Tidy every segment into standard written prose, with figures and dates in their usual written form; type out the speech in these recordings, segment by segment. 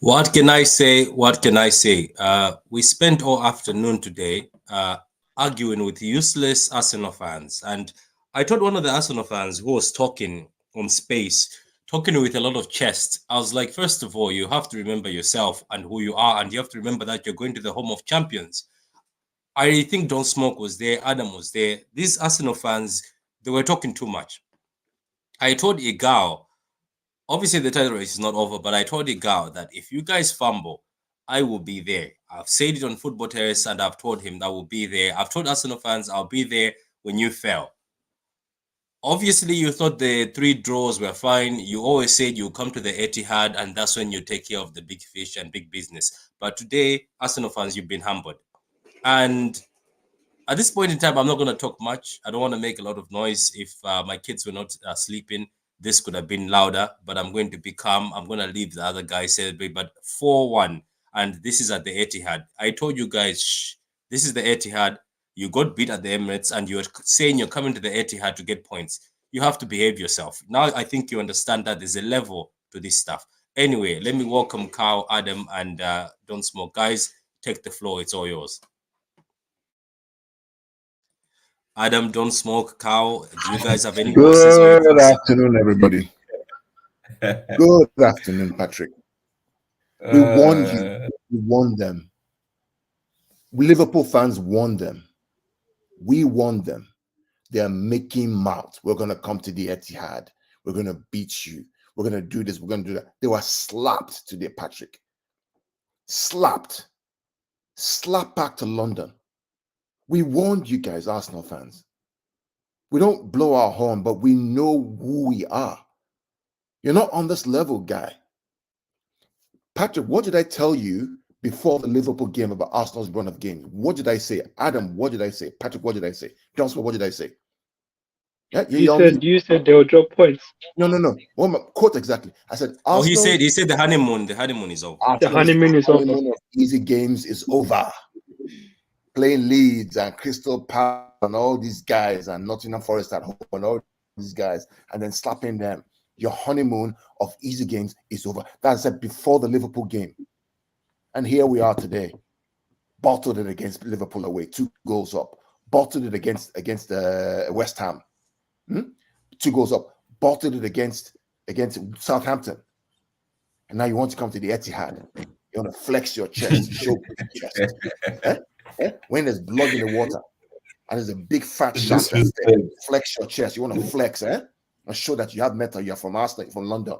What can I say? What can I say? We spent all afternoon today arguing with useless Arsenal fans. And I told one of the Arsenal fans who was talking on space, talking with a lot of chest. I was like, first of all, you have to remember yourself and who you are. And you have to remember that you're going to the home of champions. I think Don Smoke was there. Adam was there. These Arsenal fans, they were talking too much. I told Igao, obviously the title race is not over, but I told Igao that if you guys fumble, I will be there. I've said it on Football Terrace and I've told him that I will be there. I've told Arsenal fans I'll be there when you fail. Obviously, you thought the 3 draws were fine. You always said you come to the Etihad and that's when you take care of the big fish and big business. But today, Arsenal fans, you've been humbled. And at this point in time, I'm not going to talk much. I don't want to make a lot of noise. If my kids were not sleeping, this could have been louder, but I'm going to be calm. I'm going to leave the other guys celebrate. But 4-1, and this is at the Etihad. I told you guys, shh, this is the Etihad. You got beat at the Emirates, and you're saying you're coming to the Etihad to get points. You have to behave yourself. Now I think you understand that there's a level to this stuff. Anyway, let me welcome Carl, Adam, and Don't Smoke. Guys, take the floor. It's all yours. Adam, Don't Smoke, Cow. Do you guys have any voices? Good afternoon, everybody. Good afternoon, Patrick. We won you. We won them. Liverpool fans won them. We won them. They're making mouth. We're going to come to the Etihad. We're going to beat you. We're going to do this. We're going to do that. They were slapped today, Patrick. Slapped. Slapped back to London. We warned you guys, Arsenal fans. We don't blow our horn, but we know who we are. You're not on this level, guy. Patrick, what did I tell you before the Liverpool game about Arsenal's run of games? What did I say? Adam, what did I say? Patrick, what did I say? Johnson, what did I say? Yeah, you said they'll drop points. No. What quote exactly? I said Arsenal. He said the honeymoon is over. The honeymoon is over. Of easy games is over. Playing Leeds and Crystal Palace and all these guys and Nottingham Forest at home and all these guys and then slapping them. Your honeymoon of easy games is over. That's said before the Liverpool game. And here we are today. Bottled it against Liverpool away, 2 goals up. Bottled it against West Ham. 2 goals up. Bottled it against Southampton. And now you want to come to the Etihad. You want to flex your chest, show your chest. When there's blood in the water and there's a big fat shark that's there, flex your chest. You want to flex, and show that you have metal. You're from Arsenal, from London.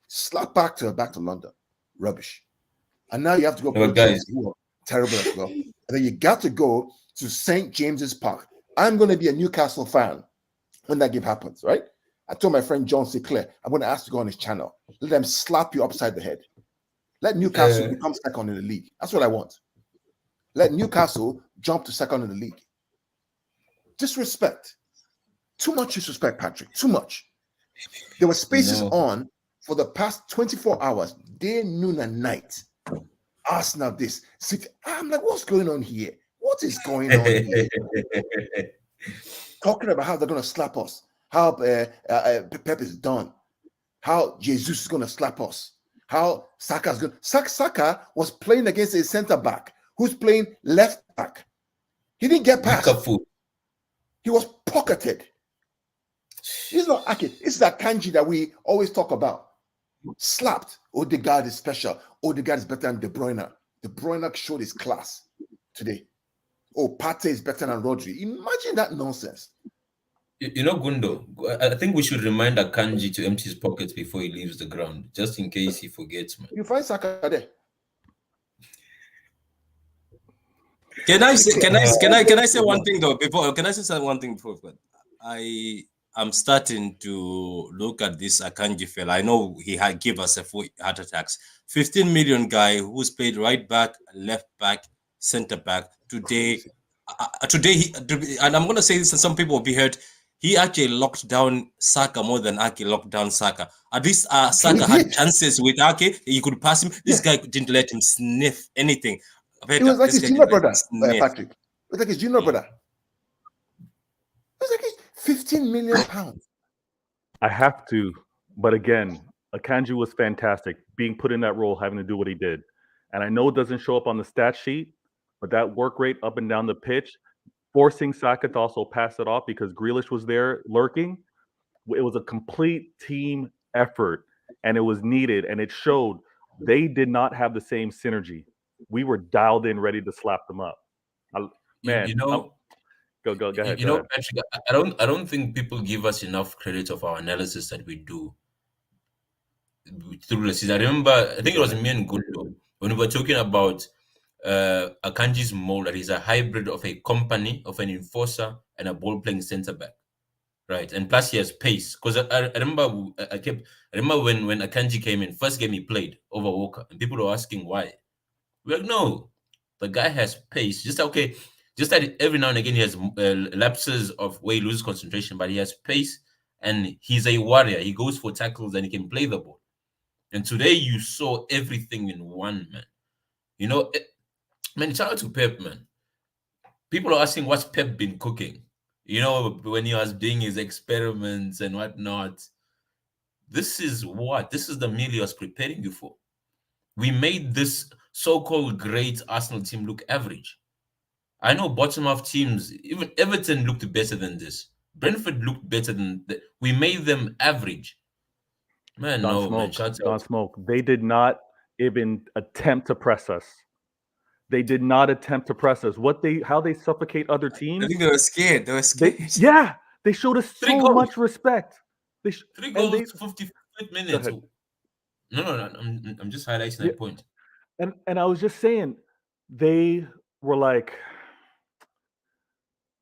Slap back to London. Rubbish. And now you have to go play guys who are terrible as well. And then you got to go to St. James's Park. I'm going to be a Newcastle fan when that game happens, right? I told my friend John Sinclair, I'm going to ask to go on his channel. Let them slap you upside the head. Let Newcastle become second in the league. That's what I want. Let Newcastle jump to second in the league. Disrespect. Too much disrespect, Patrick. Too much. There were spaces on for the past 24 hours, day, noon, and night. Arsenal this. I'm like, what's going on here? What is going on here? Talking about how they're going to slap us. How Pep is done. How Jesus is going to slap us. How Saka's going to... Saka was playing against a centre-back who's playing left back. He didn't get past. He was pocketed. It's not Ake. It's that kanji that we always talk about. Slapped. Odegaard is special. Odegaard is better than De Bruyne. De Bruyne showed his class today. Oh, Partey is better than Rodri. Imagine that nonsense. You know, Gundo, I think we should remind Akanji to empty his pockets before he leaves the ground, just in case he forgets, man. You find Saka there. Can I say one thing though before? Can I say one thing before? I'm starting to look at this Akanji fella. I know he had give us a 4 heart attacks. 15 million guy who's played right back, left back, center back. Today, and I'm gonna say this, and some people will be hurt. He actually locked down Saka more than Ake locked down Saka. At least Saka had chances with Ake. He could pass him. This guy didn't let him sniff anything. It was like his junior brother, Patrick. It was like his junior brother. It was like 15 million pounds. I have to, but again, Akanji was fantastic, being put in that role, having to do what he did. And I know it doesn't show up on the stat sheet, but that work rate up and down the pitch, forcing Saka to also pass it off because Grealish was there lurking. It was a complete team effort, and it was needed, and it showed they did not have the same synergy. We were dialed in, ready to slap them up. Man, go ahead. You know, Patrick, I don't think people give us enough credit of our analysis that we do through the season. I think it was me and Gundo when we were talking about Akanji's mold, that he's a hybrid of a company, of an enforcer, and a ball-playing centre back. Right, and plus he has pace. Because I remember when Akanji came in, first game he played over Walker, and people were asking why. We're like, no, the guy has pace. Just that every now and again he has lapses of where he loses concentration, but he has pace, and he's a warrior. He goes for tackles and he can play the ball. And today you saw everything in one man. You know, man, shout out to Pep, man. People are asking what's Pep been cooking. You know, when he was doing his experiments and whatnot. This is the meal he was preparing you for. We made this so-called great Arsenal team look average. I know bottom half teams, even Everton looked better than this. Brentford looked better than that. We made them average. Man, Don't smoke. They did not even attempt to press us. They did not attempt to press us. How they suffocate other teams. I think they were scared. They showed us so much respect. 3 goals, 55 minutes. No. I'm just highlighting that point. And I was just saying, they were like,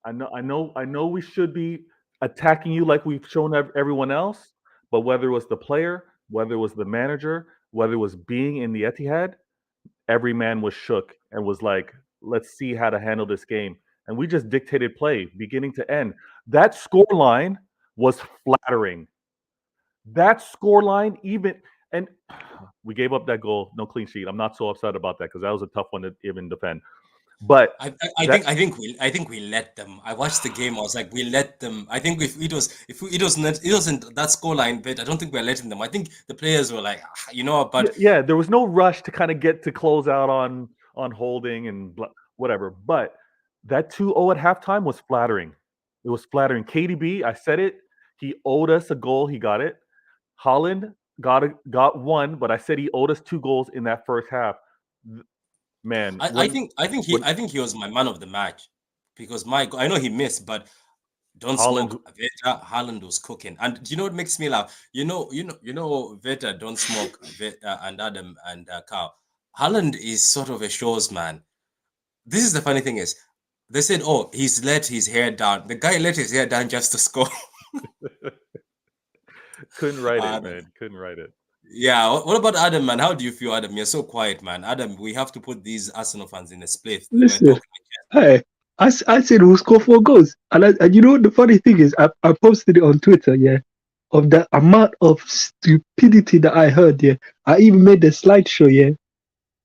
I know we should be attacking you like we've shown everyone else, but whether it was the player, whether it was the manager, whether it was being in the Etihad, every man was shook and was like, let's see how to handle this game. And we just dictated play beginning to end. That scoreline was flattering. That scoreline, and we gave up that goal, no clean sheet. I'm not so upset about that because that was a tough one to even defend. But I think we let them. I watched the game. I was like, we let them. I think if it wasn't that scoreline bit, I don't think we're letting them. I think the players were like, but yeah, there was no rush to kind of get to close out on holding and whatever. But that 2-0 at halftime was flattering. It was flattering. KDB, I said it. He owed us a goal. He got it. Haaland got one, but I said he owed us 2 goals in that first half. Man, I think he was my man of the match because I know he missed, but don't smoke. Veta, Haaland was cooking, and you know what makes me laugh? You know, Veta, don't smoke, and Adam and Carl. Haaland is sort of a shows man. This is the funny thing is, they said, oh, he's let his hair down. The guy let his hair down just to score. Couldn't write it, man. Couldn't write it. Yeah, what about Adam, man? How do you feel, Adam? You're so quiet, man. Adam, we have to put these Arsenal fans in a split. Listen, hey, I said we'll score 4 goals. And you know what the funny thing is? I posted it on Twitter, yeah, of the amount of stupidity that I heard, yeah. I even made a slideshow, yeah,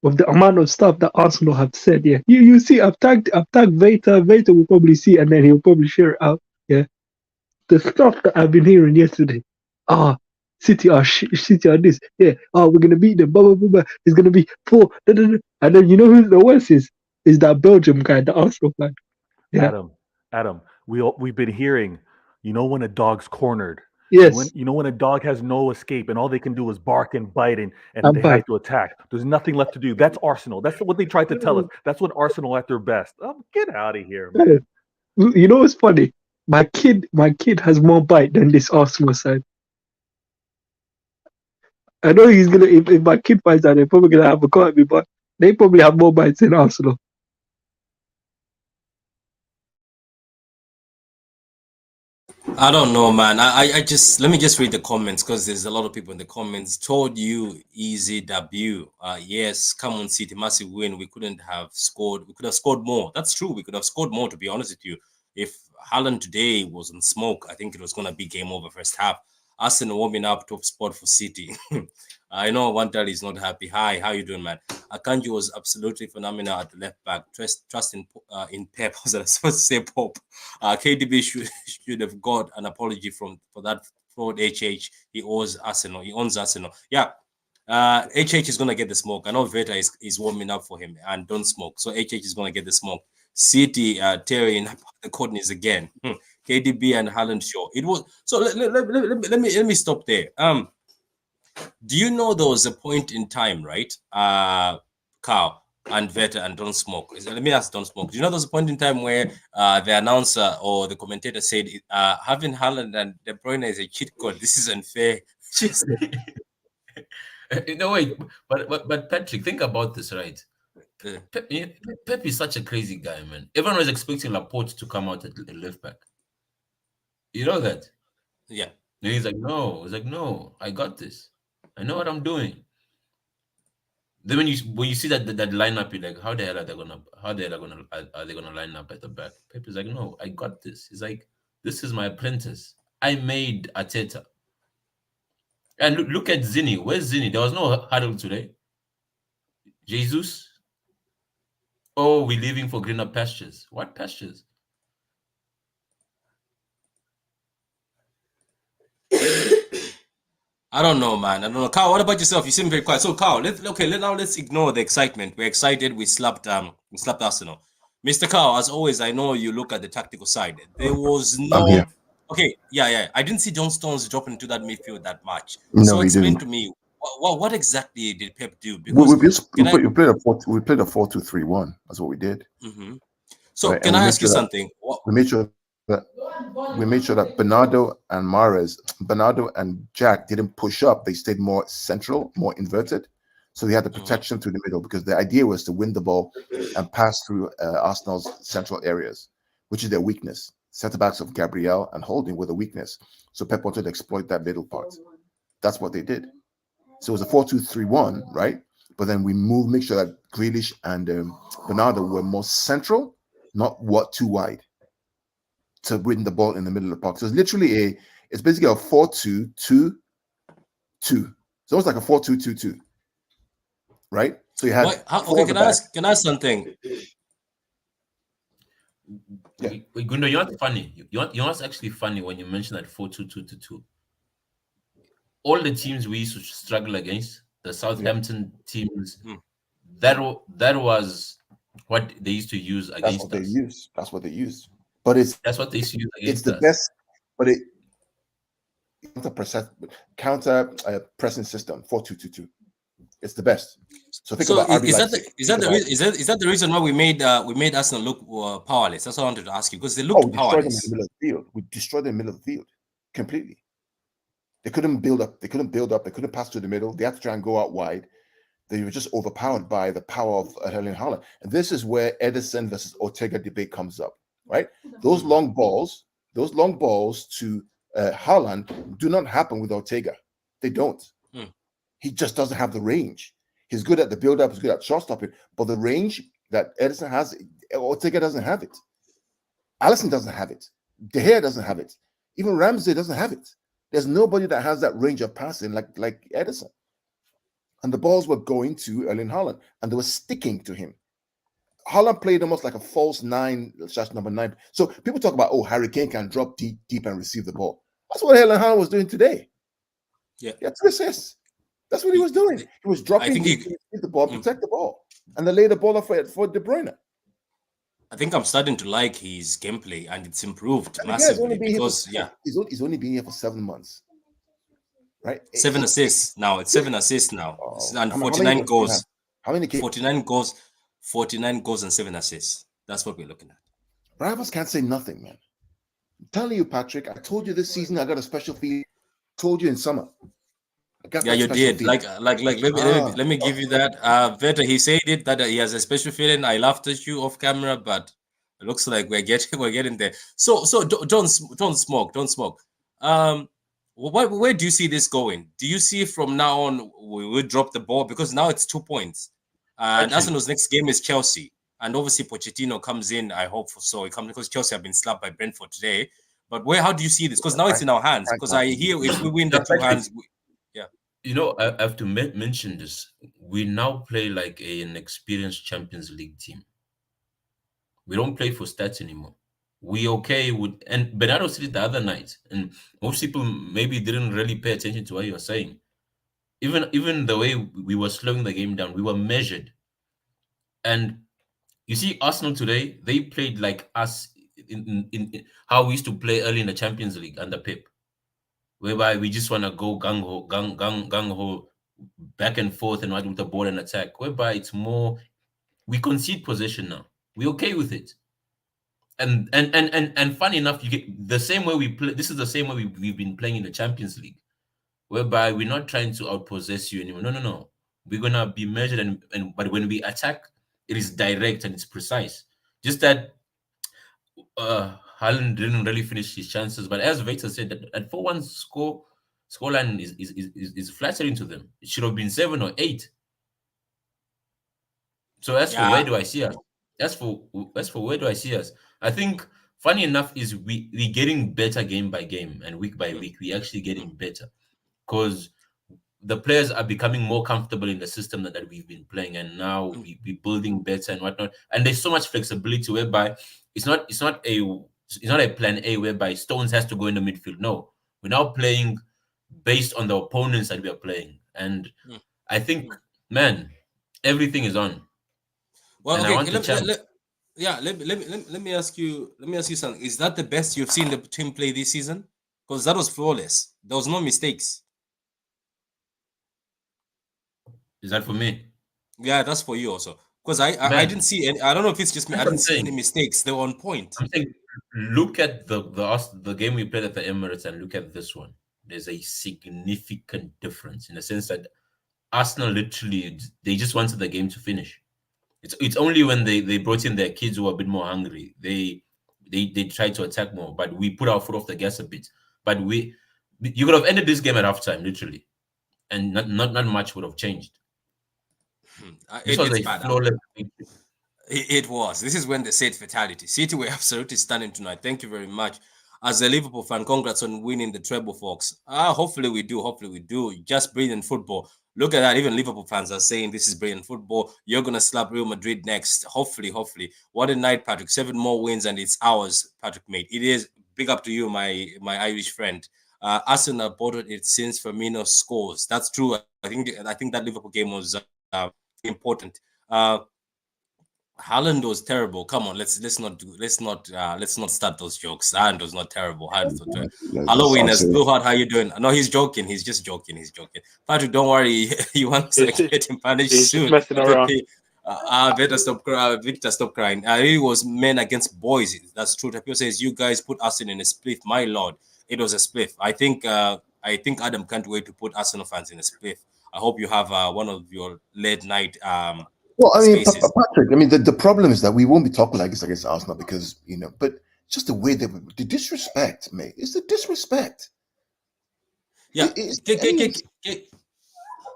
of the amount of stuff that Arsenal have said, yeah. You see, I've tagged Veta. Veta will probably see, and then he'll probably share it out, yeah. The stuff that I've been hearing yesterday, City are this, yeah. We're gonna beat them. Blah blah blah blah. It's gonna be 4. And then you know who the worst is? Is that Belgium guy, the Arsenal fan? Yeah. Adam. We've been hearing. You know when a dog's cornered. Yes. When a dog has no escape and all they can do is bark and bite and they have to attack. There's nothing left to do. That's Arsenal. That's what they tried to tell us. That's what Arsenal at their best. Get out of here, man. You know what's funny? My kid has more bite than this Arsenal side. I know he's gonna. If my kid finds out, they're probably gonna have a go at me. But they probably have more bites than Arsenal. I don't know, man. I just let me just read the comments because there's a lot of people in the comments. Told you easy W. Yes, come on, City, massive win. We couldn't have scored. We could have scored more. That's true. We could have scored more. To be honest with you, if Haaland today was in smoke, I think it was gonna be game over first half. Arsenal warming up, top spot for City. I know Wantal is not happy. Hi, how you doing, man? Akanji was absolutely phenomenal at the left back. Trust in Pep. Was I supposed to say Pope? KDB should have got an apology for fraud HH. He owns Arsenal. He owns Arsenal. Yeah. HH is gonna get the smoke. I know Veta is warming up for him and don't smoke. So HH is gonna get the smoke. City, Terry in the corners again. KDB and Haaland show. It was so. Let me stop there. Do you know there was a point in time, right? Carl and Veta and Don't Smoke. Let me ask Don't Smoke. Do you know there was a point in time where the announcer or the commentator said having Haaland and De Bruyne is a cheat code? This is unfair. No, wait, but Patrick, think about this, right? Pep is such a crazy guy, man. Everyone was expecting Laporte to come out at left back. You know that? Yeah. And he's like, no. He's like, no, I got this. I know what I'm doing. Then when you see that lineup, you're like, how the hell are they gonna line up at the back? Pep is like, no, I got this. He's like, this is my apprentice. I made Arteta. And look at Zini. Where's Zini? There was no huddle today. Jesus. Oh, we're leaving for greener pastures. What pastures? I don't know, man. I don't know. Carl, what about yourself? You seem very quiet. So, Carl, let's ignore the excitement. We're excited. We slapped Arsenal. Mr. Carl, as always, I know you look at the tactical side. There was no. Okay, yeah. I didn't see John Stones drop into that midfield that much. No, so he explain didn't. to me what exactly did Pep do? Because we played a 4-2-3-1. That's what we did. Mm-hmm. So right? Can I ask you something? We made sure that Bernardo and Jack didn't push up. They stayed more central, more inverted. So they had the protection through the middle because the idea was to win the ball and pass through Arsenal's central areas, which is their weakness. Centre backs of Gabriel and Holding were the weakness. So Pep wanted to exploit that middle part. That's what they did. So it was a 4-2-3-1, right? But then we make sure that Grealish and Bernardo were more central, not too wide, to win the ball in the middle of the park. So it's literally it's basically a 4-2-2-2. It's almost like a 4-2-2-2, right? So you had can I ask something? Yeah. Gundo, you're not funny. You're not actually funny when you mention that 4-2-2-2. All the teams we used to struggle against, the Southampton teams, that was what they used to use against us. That's what they use. But that's what they used to use against us. It's the best, but counter pressing system 4-2-2-2. It's the best. So think about RB is that the reason why we made Arsenal look powerless? That's what I wanted to ask you, because they looked powerless. Them in the middle of the field. We destroyed them in the middle of the field completely. They couldn't build up. They couldn't pass through the middle. They had to try and go out wide. They were just overpowered by the power of Erling Haaland. And this is where Ederson versus Ortega debate comes up, right? Those long balls to Haaland do not happen with Ortega. They don't. He just doesn't have the range. He's good at the build-up. He's good at shot stopping. But the range that Ederson has, Ortega doesn't have it. Alisson doesn't have it. De Gea doesn't have it. Even Ramsey doesn't have it. There's nobody that has that range of passing like Ederson. And the balls were going to Erling Haaland, and they were sticking to him. Haaland played almost like a false number 9. So people talk about, Harry Kane can drop deep and receive the ball. That's what Erling Haaland was doing today. Yeah. He had 2 assists. That's what he was doing. He was dropping the ball, protect the ball, and then lay the ball off for De Bruyne. I think I'm starting to like his gameplay, and it's improved massively because he's only been here for 7 months, right? 7 assists now. It's 7 assists now, and 49 goals. How many? 49 goals and 7 assists. That's what we're looking at. Rivals can't say nothing, man. I'm telling you, Patrick. I told you this season I got a special feeling. I told you in summer. Yeah, you did. Feeling. Let me give you that. Veta, he said it that he has a special feeling. I laughed at you off camera, but it looks like we're getting there. So don't smoke. Where do you see this going? Do you see from now on we will drop the ball, because now it's 2 points, and Arsenal's next game is Chelsea, and obviously Pochettino comes in. I hope so. He comes because Chelsea have been slapped by Brentford today. But how do you see this? Because now it's in our hands. Because I hear if we win the 2 hands. You know, I have to mention this. We now play like an experienced Champions League team. We don't play for stats anymore. we okay with, and Bernardo said it the other night, and most people maybe didn't really pay attention to what you were saying. Even the way we were slowing the game down, we were measured. And you see, Arsenal today, they played like us in how we used to play early in the Champions League under Pep, whereby we just want to go gung ho, back and forth and with the ball and attack. Whereby it's more, we concede possession now. We're okay with it. And funny enough, you get the same way we play. This is the same way we've been playing in the Champions League, whereby we're not trying to outpossess you anymore. No. We're gonna be measured, and but when we attack, it is direct and it's precise. Just that Haaland didn't really finish his chances. But as Victor said, that at 4-1 scoreline is flattering to them. It should have been 7 or 8. So as for where do I see us? As for where do I see us? I think funny enough is we getting better game by game and week by week. We actually getting better because the players are becoming more comfortable in the system that we've been playing, and now we're building better and whatnot. And there's so much flexibility whereby it's not a plan A whereby Stones has to go in the midfield. No, we're now playing based on the opponents that we are playing, and I think, man, everything is on. Well, okay, let me ask you something. Is that the best you've seen the team play this season? Because that was flawless. There was no mistakes. Is that for me? Yeah, that's for you also. Because I didn't see any. I don't know if it's just me. I didn't see any mistakes. They were on point. I'm saying, look at the game we played at the Emirates and look at this one. There's a significant difference in the sense that Arsenal literally, they just wanted the game to finish. It's only when they brought in their kids who were a bit more hungry, they tried to attack more, but we put our foot off the gas a bit. But you could have ended this game at halftime, literally, and not much would have changed. This was a flawless victory. It was. This is when they said fatality. City were absolutely stunning tonight. Thank you very much. As a Liverpool fan, congrats on winning the treble, folks. Hopefully we do. Hopefully we do. Just brilliant football. Look at that. Even Liverpool fans are saying this is brilliant football. You're going to slap Real Madrid next. Hopefully. What a night, Patrick. 7 more wins and it's ours, Patrick, mate. It is. Big up to you, my Irish friend. Arsenal bottled it since Firmino scores. That's true. I think that Liverpool game was important. Haaland was terrible. Come on, let's not start those jokes. Haaland was not terrible. Hello, winners. Blue Heart, how you doing? No, he's joking. He's just joking. Patrick, don't worry. You want to get him punished soon. Just messing around. Victor, stop crying. It was men against boys. That's true. Tapio says you guys put Arsenal in a split. My lord, it was a split. I think Adam can't wait to put Arsenal fans in a split. I hope you have one of your late night. Well, I mean, Patrick, I mean, the problem is that we won't be talking like this against Arsenal because, but just the way that the disrespect, mate, it's the disrespect. Yeah.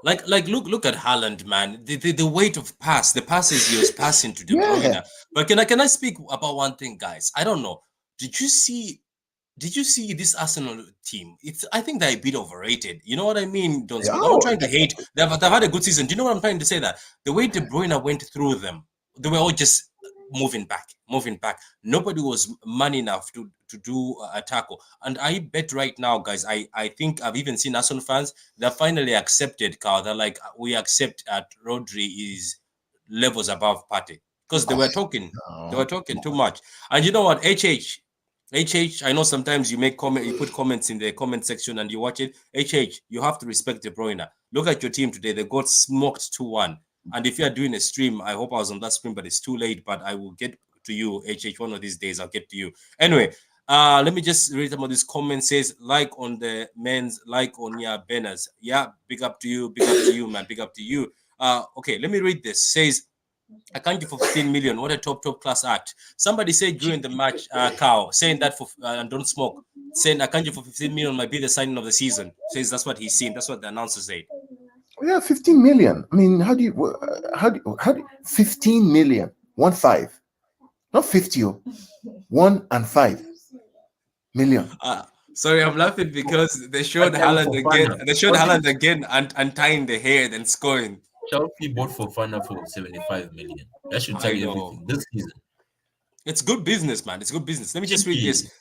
Like look at Haaland, man. The weight of pass, the passes he was passing to De Bruyne. Yeah. But can I speak about one thing, guys? I don't know. Did you see this Arsenal team? I think they're a bit overrated. You know what I mean? I'm not trying to hate. They've had a good season. Do you know what I'm trying to say? That the way De Bruyne went through them, they were all just moving back. Nobody was man enough to do a tackle. And I bet right now, guys, I think I've even seen Arsenal fans that finally accepted, Carl. They're like, we accept that Rodri is levels above Partey. Because they were talking too much. And you know what? HH, I know sometimes you put comments in the comment section and you watch it. HH, you have to respect De Bruyne. Look at your team today. They got smoked 2-1. And if you are doing a stream, I hope I was on that stream, but it's too late. But I will get to you, HH. One of these days, I'll get to you. Anyway, let me just read some of these comments. Says, like on the men's, like on your banners. Yeah, big up to you, man. Big up to you. Okay, let me read this. Says, I can't give for 15 million. What a top class act. Somebody said during the match, Cow, saying that for and don't smoke, saying I can't give for 15 million might be the signing of the season. Says that's what he's seen. That's what the announcer said. Yeah, 15 million. I mean, how do you 15 million? 1-5, not 50. 1 and 5 million. Sorry, I'm laughing because they showed Haaland again. They showed Haaland again and untying the hair and scoring. Chelsea bought Fofana for 75 million. That should tell you everything this season. It's good business, man. It's good business. Let me just read Chippy. this.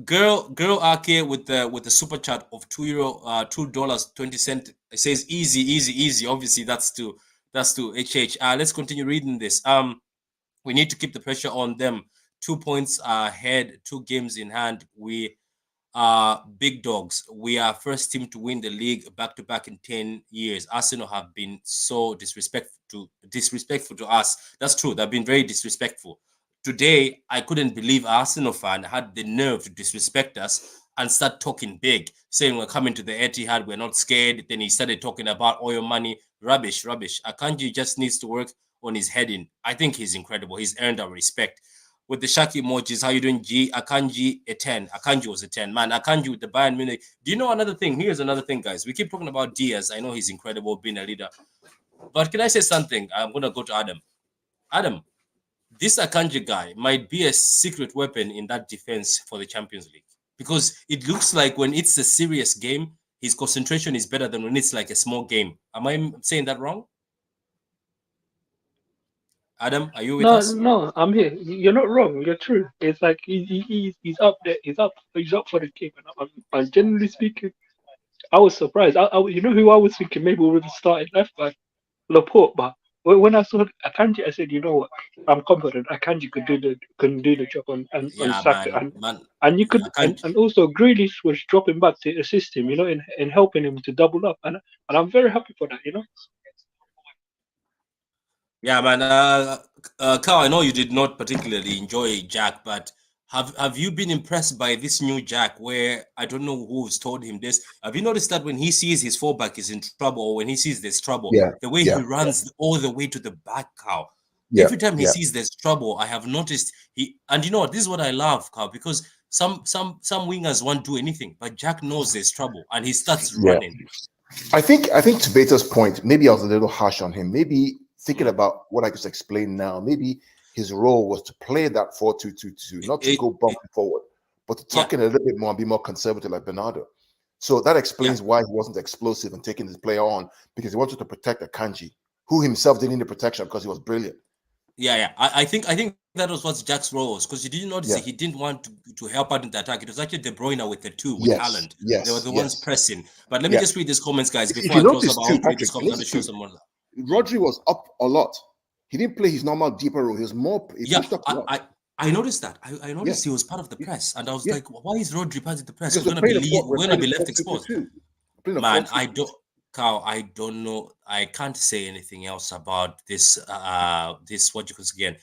Girl Arcade with the super chat of €2, $2.20. It says easy. Obviously, that's to HH. Let's continue reading this. We need to keep the pressure on them. 2 points ahead, 2 games in hand. We are big dogs. We are first team to win the league back to back in 10 years. Arsenal have been so disrespectful to us. That's true. They've been very disrespectful. Today, I couldn't believe Arsenal fan had the nerve to disrespect us and start talking big, saying we're coming to the Etihad, we're not scared. Then he started talking about oil money. Rubbish. Akanji just needs to work on his heading. I think he's incredible. He's earned our respect. With the Shaki emojis, how you doing, G? Akanji a 10. Akanji was a 10. Man, Akanji with the Bayern Munich. Do you know another thing? Here's another thing, guys. We keep talking about Diaz. I know he's incredible being a leader. But can I say something? I'm going to go to Adam. Adam, this Akanji guy might be a secret weapon in that defense for the Champions League. Because it looks like when it's a serious game, his concentration is better than when it's like a small game. Am I saying that wrong? Adam, are you with us? No, I'm here. You're not wrong. You're true. It's like he's up there. He's up for the game. And I'm generally speaking, I was surprised. You know who I was thinking maybe we would have started left back, Laporte. But when I saw Akanji, I said, you know what? I'm confident Akanji could do the job on Saka, and you could and also Grealish was dropping back to assist him, you know, in helping him to double up, and I'm very happy for that, you know. Yeah, man. Carl, I know you did not particularly enjoy Jack, but have you been impressed by this new Jack? Where I don't know who's told him this. Have you noticed that when he sees his fullback is in trouble, or when he sees there's trouble, the way he runs all the way to the back, Carl? Every time he sees there's trouble, I have noticed and you know what? This is what I love, Carl, because some wingers won't do anything, but Jack knows there's trouble and he starts running. I think to Beta's point, maybe I was a little harsh on him. Maybe thinking about what I just explained now, maybe his role was to play that 4-2-2-2, not to go bumping forward, but to tuck in a little bit more and be more conservative like Bernardo. So that explains why he wasn't explosive and taking his player on, because he wanted to protect Akanji, who himself didn't need the protection because he was brilliant. I think that was what Jack's role was, because you didn't notice he didn't want to help out in the attack. It was actually De Bruyne with the two with Haaland. They were the ones pressing. But let me just read these comments, guys, before I close up. I want to read these comments and show some more. Rodri was up a lot. He didn't play his normal deeper role. He was more. I noticed that. I noticed he was part of the press, and I was like, "Why is Rodri part of the press? We're gonna be left exposed." Man, I don't know. I can't say anything else about this. What you call again,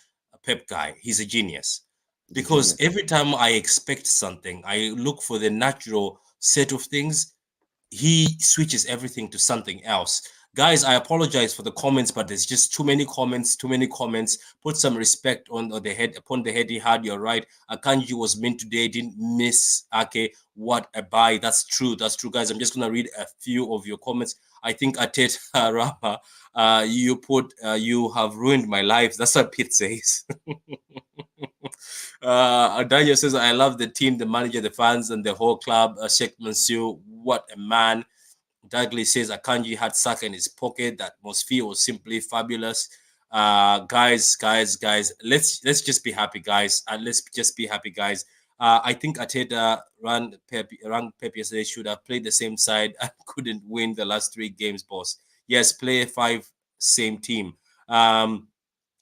Pep guy. He's a genius, because every time I expect something, I look for the natural set of things. He switches everything to something else. Guys, I apologize for the comments, but there's just too many comments. Put some respect upon the head he had. You're right. Akanji was meant today, didn't miss Ake. What a buy. That's true, guys. I'm just going to read a few of your comments. I think Atet Rama, you put, you have ruined my life. That's what Pete says. Daniel says, I love the team, the manager, the fans, and the whole club. Sheikh Mansour, what a man. Douglas says Akanji had Saka in his pocket. The atmosphere was simply fabulous. Guys, let's just be happy, guys. And let's just be happy, guys. I think Ateta ran Pep yesterday should have played the same side and couldn't win the last 3 games, boss. Yes, play 5, same team.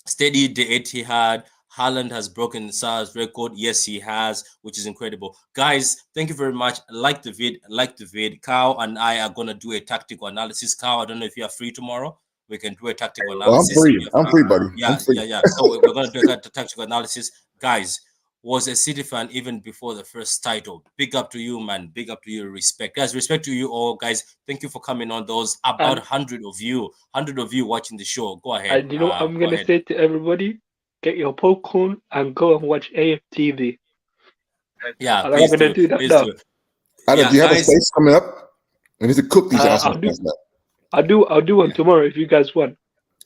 Steady the Etihad. Haaland has broken Sar's record. Yes, he has, which is incredible. Guys, thank you very much. Like the vid. Carl and I are going to do a tactical analysis. Carl, I don't know if you are free tomorrow. We can do a tactical analysis. I'm free, buddy. Yeah. So we're going to do a tactical analysis. Guys, was a City fan even before the first title. Big up to you, man. Big up to you. Respect. Guys, respect to you all. Guys, thank you for coming on. Those about 100 of you watching the show. Go ahead. And you know what I'm going to say to everybody? Get your popcorn and go and watch AFTV. Yeah, I'm going to do that now. Adam, do you have a space coming up? We need to cook these assholes. I'll do one tomorrow if you guys want.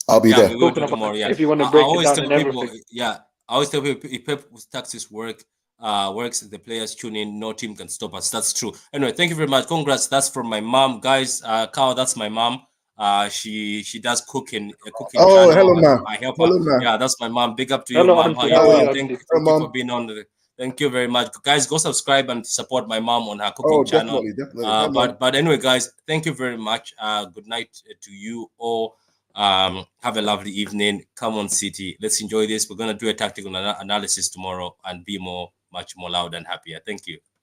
I'll be there. We will do tomorrow, if you want to break it down and everything. I always tell people, if Pep tactics works, the players tune in, no team can stop us. That's true. Anyway, thank you very much. Congrats. That's from my mom. Guys, Carl, that's my mom. She does cooking Oh, channel. hello, ma. I help her. Hello, ma. Yeah, that's my mom. Big up to you, Hello, mom. How auntie. you How are you, doing? auntie? Thank Hello, you for mom. being on. Thank you very much, guys. Go subscribe and support my mom on her cooking Oh, channel. definitely. Hi, mom. But anyway, guys, thank you very much. Good night to you all. Have a lovely evening. Come on, City. Let's enjoy this. We're gonna do a tactical analysis tomorrow and be much more loud and happier. Thank you.